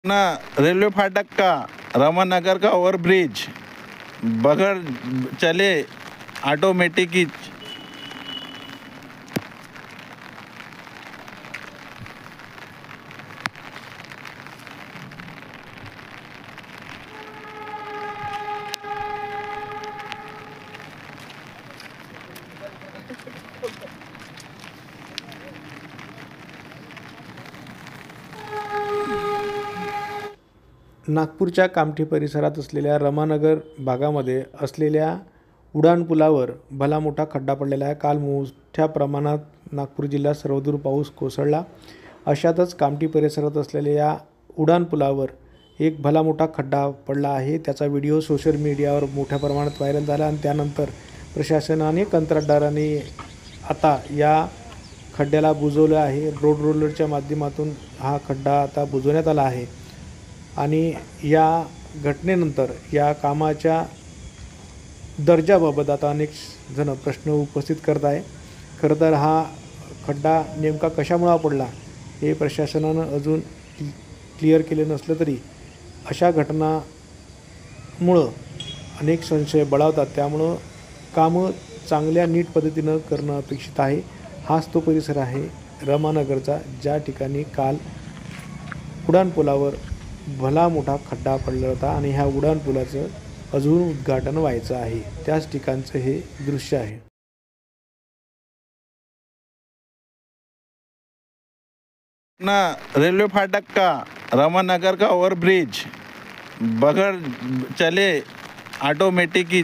ना रेलवे फाटक का रामानगर का ओवरब्रिज बगैर चले ऑटोमेटिक ही नागपूरच्या कामठी परिसरात असलेल्या रमानगर भागामध्ये असलेल्या उड्डाणपुलावर भला मोठा खड्डा पडलेला आहे। काल मोठ्या प्रमाणात नागपूर जिल्ह्यात सर्वदूर पाऊस कोसळला। अशातच कामठी परिसरात असलेल्या या उड्डाणपुलावर एक भला मोठा खड्डा पडला आहे। त्याचा व्हिडिओ सोशल मीडियावर मोठ्या प्रमाणात व्हायरल झाला आणि त्यानंतर प्रशासनाने कंत्राटदाराने आता या खड्ड्याला बुजवलं आहे। रोड रोलरच्या माध्यमातून हा खड्डा आता बुजवण्यात आला आहे आणि या घटनेनंतर या कामाच्या दर्जाबाबत आता अनेक जण प्रश्न उपस्थित करत आहे। खरं तर हा खड्डा नेमका कशामुळे पडला हे प्रशासनानं अजून क्लिअर केले नसलं तरी अशा घटनांमुळं अनेक संशय बळावतात। त्यामुळं कामं चांगल्या नीट पद्धतीनं करणं अपेक्षित आहे। हाच तो परिसर आहे रमानगरचा, ज्या ठिकाणी काल उड्डाणपुलावर भला मोठा खड्डा पडला होता आणि ह्या उड्डाणपुलाचं अजून उद्घाटन व्हायचं आहे। त्याच ठिकाणचं हे दृश्य आहे। ना रेलवे फाटक का रामानगर का ओवरब्रिज बगैर चले ऑटोमेटिक ही